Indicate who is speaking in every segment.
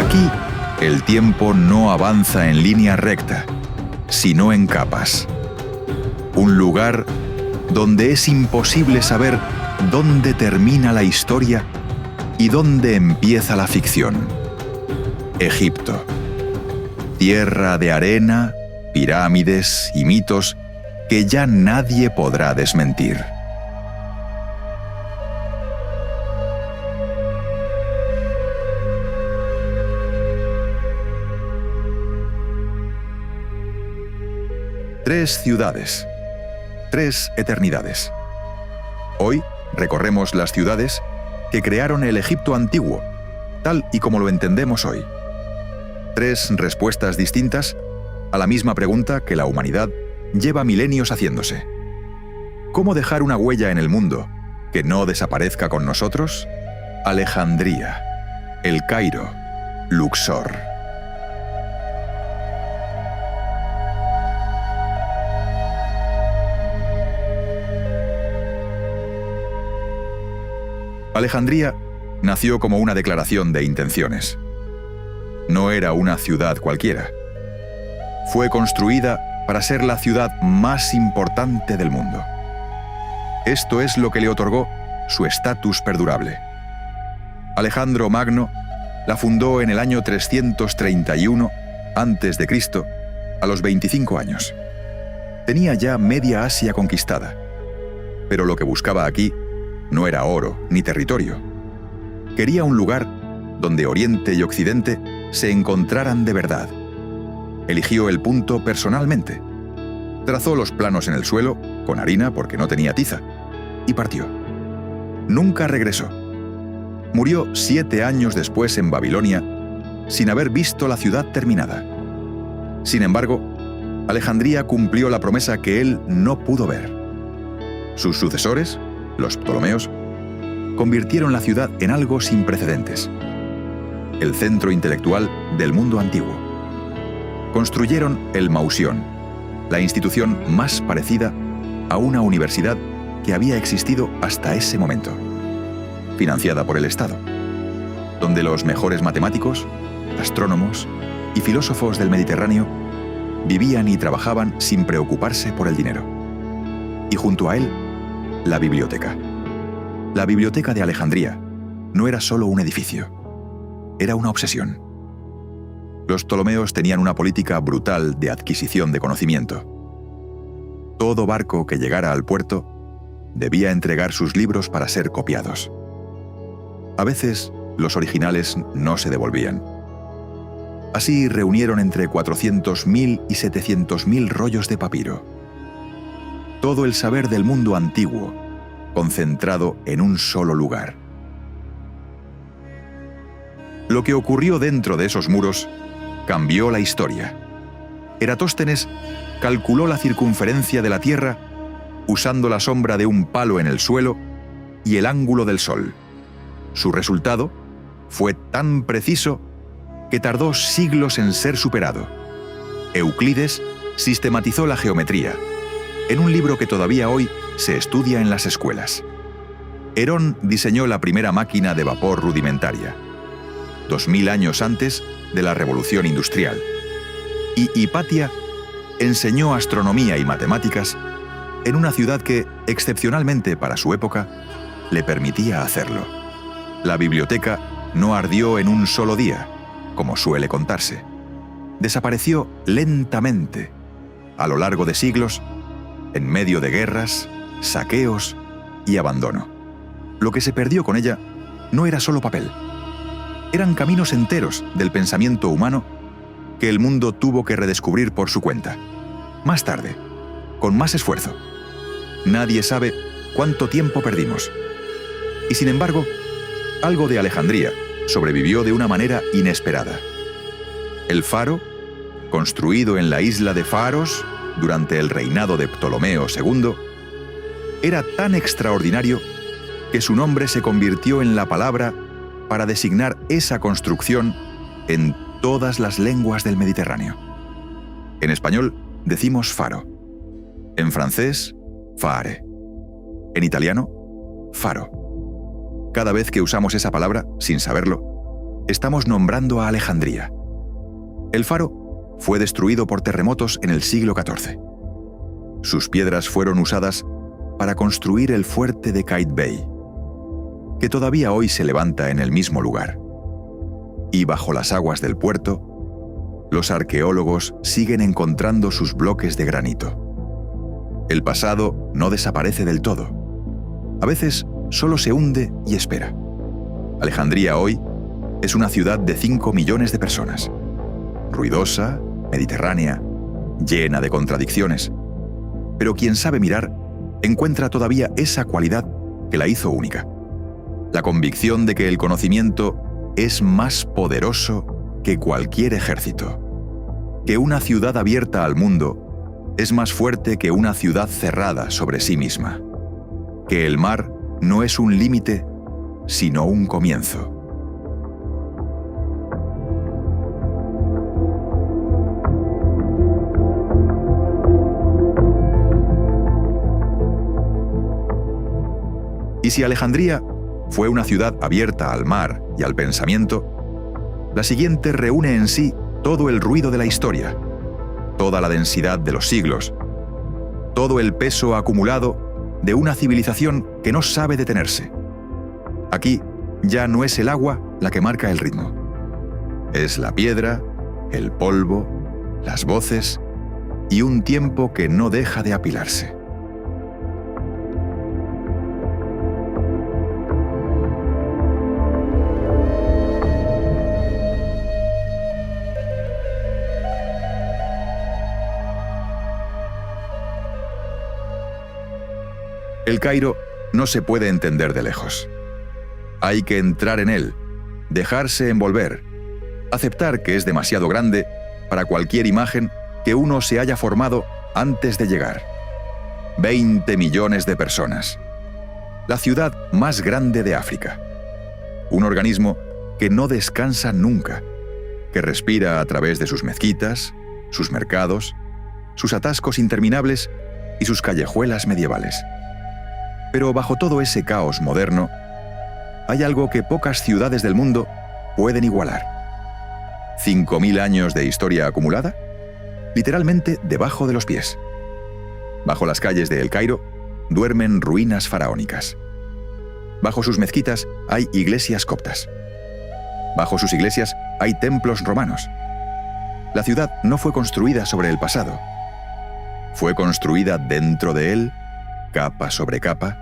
Speaker 1: Aquí, el tiempo no avanza en línea recta, sino en capas. Un lugar donde es imposible saber dónde termina la historia y dónde empieza la ficción. Egipto. Tierra de arena, pirámides y mitos que ya nadie podrá desmentir. Tres ciudades, tres eternidades. Hoy recorremos las ciudades que crearon el Egipto antiguo, tal y como lo entendemos hoy. Tres respuestas distintas a la misma pregunta que la humanidad lleva milenios haciéndose. ¿Cómo dejar una huella en el mundo que no desaparezca con nosotros? Alejandría, El Cairo, Luxor. Alejandría nació como una declaración de intenciones. No era una ciudad cualquiera. Fue construida para ser la ciudad más importante del mundo. Esto es lo que le otorgó su estatus perdurable. Alejandro Magno la fundó en el año 331 a.C., a los 25 años. Tenía ya media Asia conquistada, pero lo que buscaba aquí no era oro ni territorio. Quería un lugar donde Oriente y Occidente se encontraran de verdad. Eligió el punto personalmente. Trazó los planos en el suelo, con harina porque no tenía tiza, y partió. Nunca regresó. Murió 7 años después en Babilonia, sin haber visto la ciudad terminada. Sin embargo, Alejandría cumplió la promesa que él no pudo ver. Sus sucesores, los Ptolomeos, convirtieron la ciudad en algo sin precedentes. El centro intelectual del mundo antiguo. Construyeron el Mausión, la institución más parecida a una universidad que había existido hasta ese momento, financiada por el Estado, donde los mejores matemáticos, astrónomos y filósofos del Mediterráneo vivían y trabajaban sin preocuparse por el dinero. Y junto a él, la biblioteca. La biblioteca de Alejandría no era solo un edificio, era una obsesión. Los Ptolomeos tenían una política brutal de adquisición de conocimiento. Todo barco que llegara al puerto debía entregar sus libros para ser copiados. A veces, los originales no se devolvían. Así reunieron entre 400.000 y 700.000 rollos de papiro. Todo el saber del mundo antiguo, concentrado en un solo lugar. Lo que ocurrió dentro de esos muros cambió la historia. Eratóstenes calculó la circunferencia de la Tierra usando la sombra de un palo en el suelo y el ángulo del Sol. Su resultado fue tan preciso que tardó siglos en ser superado. Euclides sistematizó la geometría en un libro que todavía hoy se estudia en las escuelas. Herón diseñó la primera máquina de vapor rudimentaria, 2000 años antes de la Revolución Industrial. Y Hipatia enseñó astronomía y matemáticas en una ciudad que, excepcionalmente para su época, le permitía hacerlo. La biblioteca no ardió en un solo día, como suele contarse. Desapareció lentamente, a lo largo de siglos, en medio de guerras, saqueos y abandono. Lo que se perdió con ella no era solo papel. Eran caminos enteros del pensamiento humano que el mundo tuvo que redescubrir por su cuenta. Más tarde, con más esfuerzo. Nadie sabe cuánto tiempo perdimos. Y sin embargo, algo de Alejandría sobrevivió de una manera inesperada. El faro, construido en la isla de Faros durante el reinado de Ptolomeo II, era tan extraordinario que su nombre se convirtió en la palabra para designar esa construcción en todas las lenguas del Mediterráneo. En español decimos faro, en francés, fare, en italiano, faro. Cada vez que usamos esa palabra, sin saberlo, estamos nombrando a Alejandría. El faro fue destruido por terremotos en el siglo XIV. Sus piedras fueron usadas para construir el fuerte de Kite Bay, que todavía hoy se levanta en el mismo lugar. Y bajo las aguas del puerto, los arqueólogos siguen encontrando sus bloques de granito. El pasado no desaparece del todo. A veces solo se hunde y espera. Alejandría hoy es una ciudad de 5 millones de personas. Ruidosa, mediterránea, llena de contradicciones. Pero quien sabe mirar encuentra todavía esa cualidad que la hizo única. La convicción de que el conocimiento es más poderoso que cualquier ejército. Que una ciudad abierta al mundo es más fuerte que una ciudad cerrada sobre sí misma. Que el mar no es un límite, sino un comienzo. Y si Alejandría fue una ciudad abierta al mar y al pensamiento, la siguiente reúne en sí todo el ruido de la historia, toda la densidad de los siglos, todo el peso acumulado de una civilización que no sabe detenerse. Aquí ya no es el agua la que marca el ritmo. Es la piedra, el polvo, las voces y un tiempo que no deja de apilarse. El Cairo no se puede entender de lejos. Hay que entrar en él, dejarse envolver, aceptar que es demasiado grande para cualquier imagen que uno se haya formado antes de llegar. 20 millones de personas. La ciudad más grande de África. Un organismo que no descansa nunca, que respira a través de sus mezquitas, sus mercados, sus atascos interminables y sus callejuelas medievales. Pero bajo todo ese caos moderno, hay algo que pocas ciudades del mundo pueden igualar. 5.000 años de historia acumulada, literalmente debajo de los pies. Bajo las calles de El Cairo duermen ruinas faraónicas. Bajo sus mezquitas hay iglesias coptas. Bajo sus iglesias hay templos romanos. La ciudad no fue construida sobre el pasado. Fue construida dentro de él, capa sobre capa,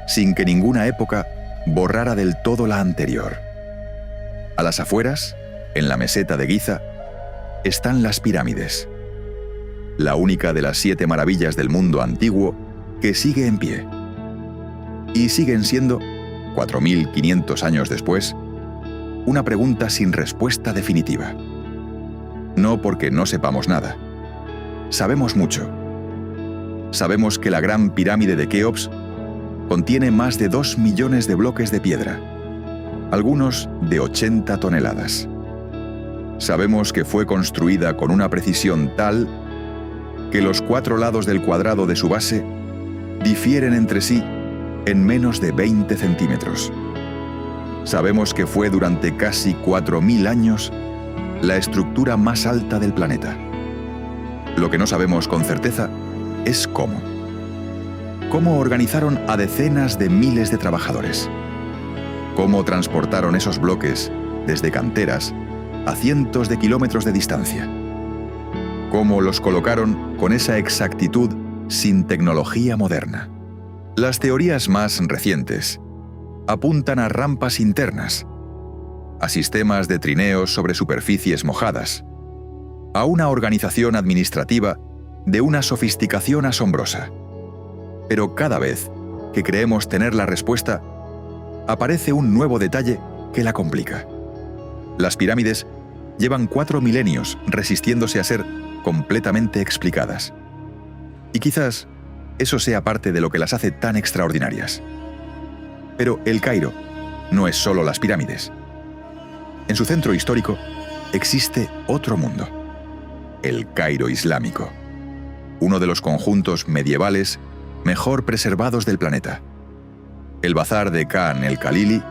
Speaker 1: sin que ninguna época borrara del todo la anterior. A las afueras, en la meseta de Giza, están las pirámides, la única de las 7 maravillas del mundo antiguo que sigue en pie. Y siguen siendo, 4.500 años después, una pregunta sin respuesta definitiva. No porque no sepamos nada. Sabemos mucho. Sabemos que la gran pirámide de Keops contiene más de 2 millones de bloques de piedra, algunos de 80 toneladas. Sabemos que fue construida con una precisión tal que los 4 lados del cuadrado de su base difieren entre sí en menos de 20 centímetros. Sabemos que fue durante casi 4.000 años la estructura más alta del planeta. Lo que no sabemos con certeza es cómo. Cómo organizaron a decenas de miles de trabajadores. Cómo transportaron esos bloques desde canteras a cientos de kilómetros de distancia. Cómo los colocaron con esa exactitud sin tecnología moderna. Las teorías más recientes apuntan a rampas internas, a sistemas de trineos sobre superficies mojadas, a una organización administrativa de una sofisticación asombrosa. Pero cada vez que creemos tener la respuesta, aparece un nuevo detalle que la complica. Las pirámides llevan 4 milenios resistiéndose a ser completamente explicadas. Y quizás eso sea parte de lo que las hace tan extraordinarias. Pero El Cairo no es solo las pirámides. En su centro histórico existe otro mundo, el Cairo islámico, uno de los conjuntos medievales mejor preservados del planeta. El bazar de Khan el-Khalili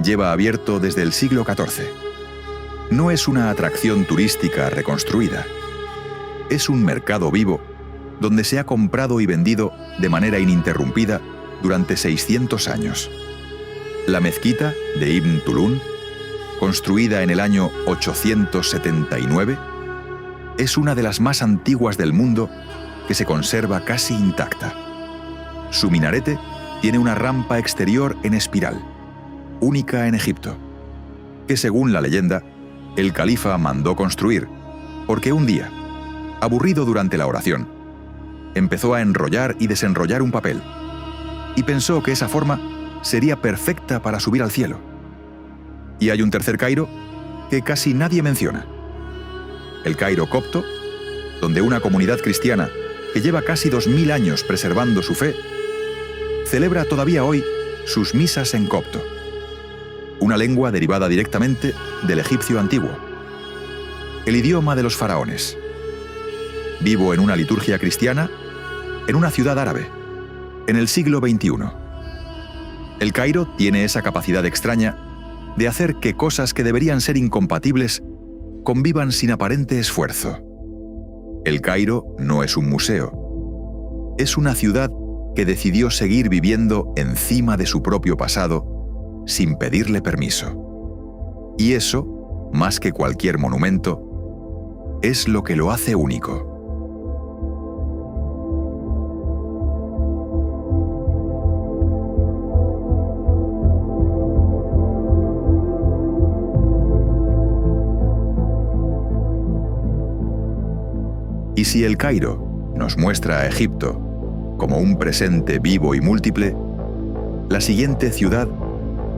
Speaker 1: lleva abierto desde el siglo XIV. No es una atracción turística reconstruida. Es un mercado vivo donde se ha comprado y vendido de manera ininterrumpida durante 600 años. La mezquita de Ibn Tulun, construida en el año 879, es una de las más antiguas del mundo que se conserva casi intacta. Su minarete tiene una rampa exterior en espiral, única en Egipto, que según la leyenda, el califa mandó construir porque un día, aburrido durante la oración, empezó a enrollar y desenrollar un papel y pensó que esa forma sería perfecta para subir al cielo. Y hay un tercer Cairo que casi nadie menciona. El Cairo copto, donde una comunidad cristiana que lleva casi 2000 años preservando su fe, celebra todavía hoy sus misas en copto, una lengua derivada directamente del egipcio antiguo, el idioma de los faraones, vivo en una liturgia cristiana en una ciudad árabe, en el siglo XXI. El Cairo tiene esa capacidad extraña de hacer que cosas que deberían ser incompatibles convivan sin aparente esfuerzo. El Cairo no es un museo. Es una ciudad que decidió seguir viviendo encima de su propio pasado sin pedirle permiso. Y eso, más que cualquier monumento, es lo que lo hace único. Y si el Cairo nos muestra a Egipto como un presente vivo y múltiple, la siguiente ciudad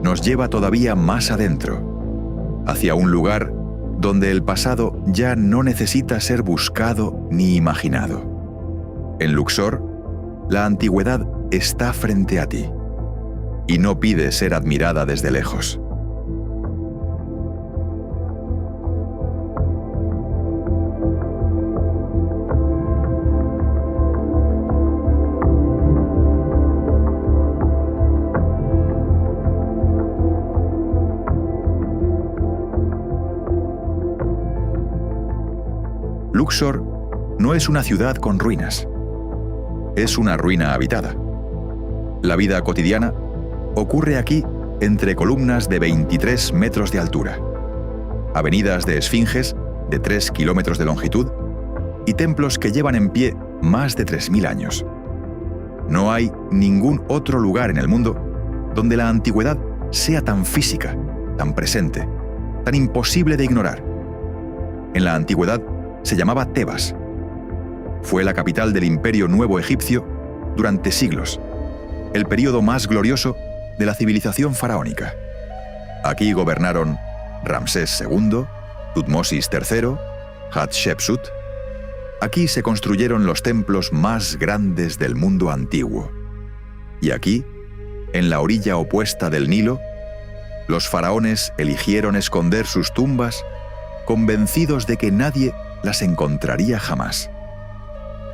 Speaker 1: nos lleva todavía más adentro, hacia un lugar donde el pasado ya no necesita ser buscado ni imaginado. En Luxor, la antigüedad está frente a ti y no pide ser admirada desde lejos. Luxor no es una ciudad con ruinas. Es una ruina habitada. La vida cotidiana ocurre aquí entre columnas de 23 metros de altura, avenidas de esfinges de 3 kilómetros de longitud y templos que llevan en pie más de 3000 años. No hay ningún otro lugar en el mundo donde la antigüedad sea tan física, tan presente, tan imposible de ignorar. En la antigüedad se llamaba Tebas. Fue la capital del Imperio Nuevo Egipcio durante siglos, el período más glorioso de la civilización faraónica. Aquí gobernaron Ramsés II, Tutmosis III, Hatshepsut. Aquí se construyeron los templos más grandes del mundo antiguo. Y aquí, en la orilla opuesta del Nilo, los faraones eligieron esconder sus tumbas, convencidos de que nadie las encontraría jamás.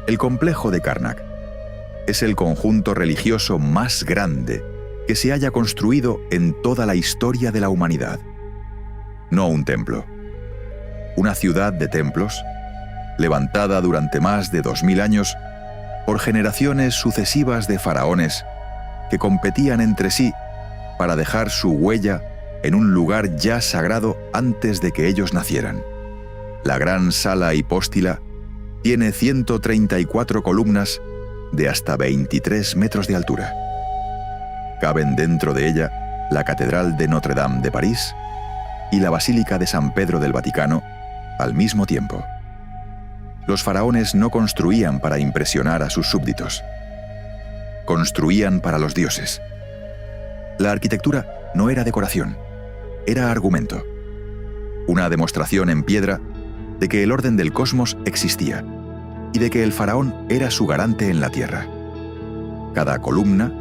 Speaker 1: El complejo de Karnak es el conjunto religioso más grande que se haya construido en toda la historia de la humanidad. No un templo, una ciudad de templos, levantada durante más de 2000 años por generaciones sucesivas de faraones que competían entre sí para dejar su huella en un lugar ya sagrado antes de que ellos nacieran. La gran sala hipóstila tiene 134 columnas de hasta 23 metros de altura. Caben dentro de ella la Catedral de Notre Dame de París y la Basílica de San Pedro del Vaticano al mismo tiempo. Los faraones no construían para impresionar a sus súbditos. Construían para los dioses. La arquitectura no era decoración, era argumento. Una demostración en piedra de que el orden del cosmos existía y de que el faraón era su garante en la tierra. Cada columna,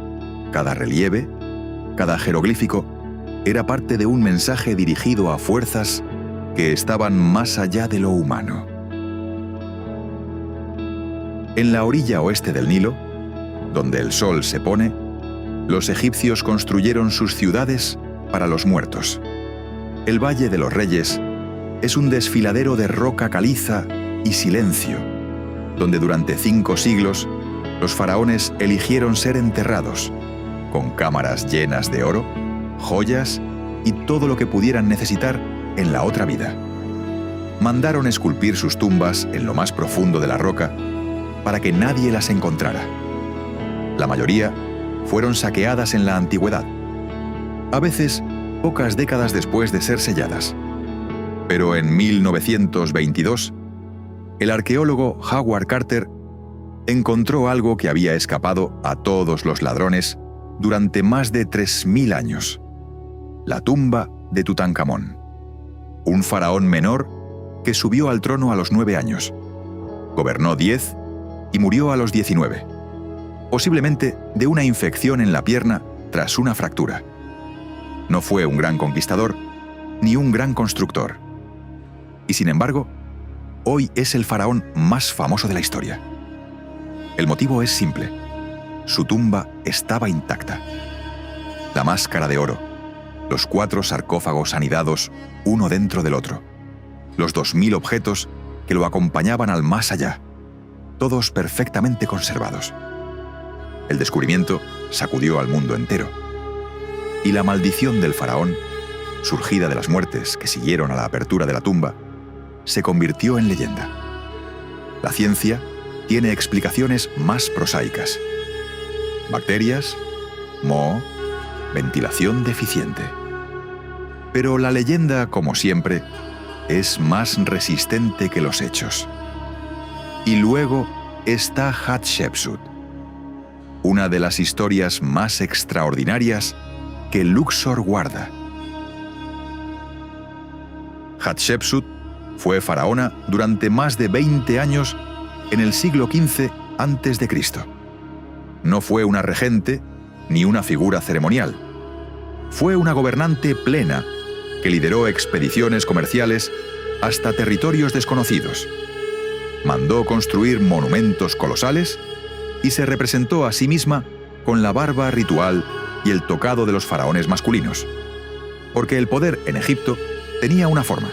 Speaker 1: cada relieve, cada jeroglífico era parte de un mensaje dirigido a fuerzas que estaban más allá de lo humano. En la orilla oeste del Nilo, donde el sol se pone, los egipcios construyeron sus ciudades para los muertos. El Valle de los Reyes es un desfiladero de roca caliza y silencio, donde durante 5 siglos los faraones eligieron ser enterrados, con cámaras llenas de oro, joyas y todo lo que pudieran necesitar en la otra vida. Mandaron esculpir sus tumbas en lo más profundo de la roca para que nadie las encontrara. La mayoría fueron saqueadas en la antigüedad, a veces pocas décadas después de ser selladas. Pero en 1922, el arqueólogo Howard Carter encontró algo que había escapado a todos los ladrones durante más de 3000 años: la tumba de Tutankamón, un faraón menor que subió al trono a los 9 años, gobernó 10 y murió a los 19, posiblemente de una infección en la pierna tras una fractura. No fue un gran conquistador ni un gran constructor. Y sin embargo, hoy es el faraón más famoso de la historia. El motivo es simple: su tumba estaba intacta. La máscara de oro, los 4 sarcófagos anidados uno dentro del otro, los 2000 objetos que lo acompañaban al más allá, todos perfectamente conservados. El descubrimiento sacudió al mundo entero. Y la maldición del faraón, surgida de las muertes que siguieron a la apertura de la tumba, se convirtió en leyenda. La ciencia tiene explicaciones más prosaicas: bacterias, moho, ventilación deficiente. Pero la leyenda, como siempre, es más resistente que los hechos. Y luego está Hatshepsut, una de las historias más extraordinarias que Luxor guarda. Hatshepsut fue faraona durante más de 20 años en el siglo XV a.C. No fue una regente ni una figura ceremonial. Fue una gobernante plena que lideró expediciones comerciales hasta territorios desconocidos. Mandó construir monumentos colosales y se representó a sí misma con la barba ritual y el tocado de los faraones masculinos. Porque el poder en Egipto tenía una forma,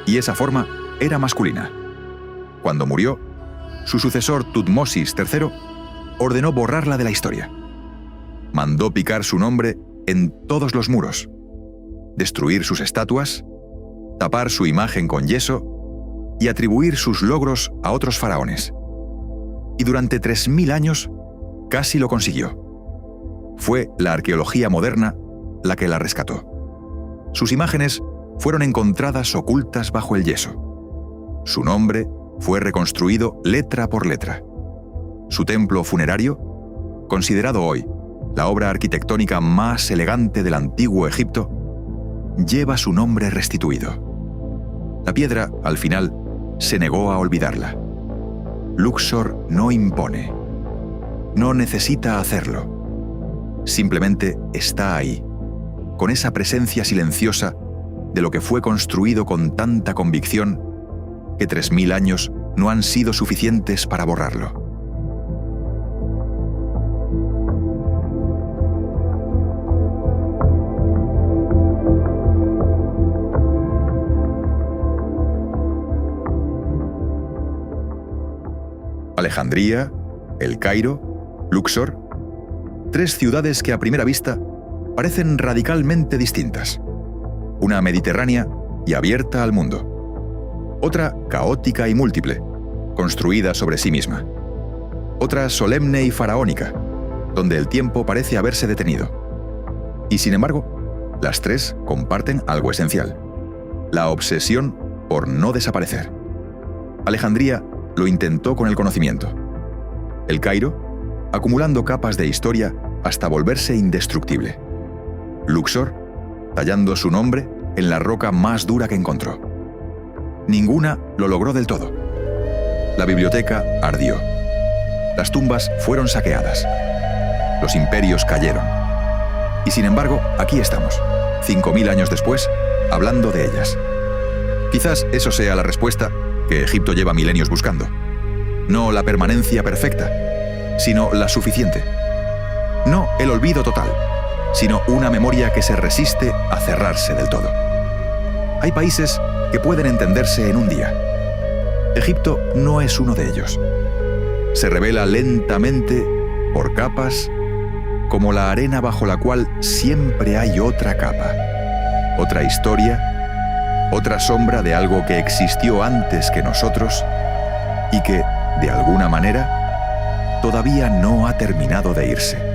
Speaker 1: y esa forma era masculina. Cuando murió, su sucesor Tutmosis III ordenó borrarla de la historia. Mandó picar su nombre en todos los muros, destruir sus estatuas, tapar su imagen con yeso y atribuir sus logros a otros faraones. Y durante 3000 años casi lo consiguió. Fue la arqueología moderna la que la rescató. Sus imágenes fueron encontradas ocultas bajo el yeso. Su nombre fue reconstruido letra por letra. Su templo funerario, considerado hoy la obra arquitectónica más elegante del antiguo Egipto, lleva su nombre restituido. La piedra, al final, se negó a olvidarla. Luxor no impone. No necesita hacerlo. Simplemente está ahí, con esa presencia silenciosa de lo que fue construido con tanta convicción que 3000 años no han sido suficientes para borrarlo. Alejandría, El Cairo, Luxor, 3 ciudades que a primera vista parecen radicalmente distintas. Una mediterránea y abierta al mundo. Otra caótica y múltiple, construida sobre sí misma. Otra solemne y faraónica, donde el tiempo parece haberse detenido. Y sin embargo, las 3 comparten algo esencial: la obsesión por no desaparecer. Alejandría lo intentó con el conocimiento. El Cairo, acumulando capas de historia hasta volverse indestructible. Luxor, tallando su nombre en la roca más dura que encontró. Ninguna lo logró del todo. La biblioteca ardió. Las tumbas fueron saqueadas. Los imperios cayeron. Y sin embargo, aquí estamos, 5000 años después, hablando de ellas. Quizás eso sea la respuesta que Egipto lleva milenios buscando. No la permanencia perfecta, sino la suficiente. No el olvido total, sino una memoria que se resiste a cerrarse del todo. Hay países que pueden entenderse en un día. Egipto no es uno de ellos. Se revela lentamente, por capas, como la arena bajo la cual siempre hay otra capa, otra historia, otra sombra de algo que existió antes que nosotros y que, de alguna manera, todavía no ha terminado de irse.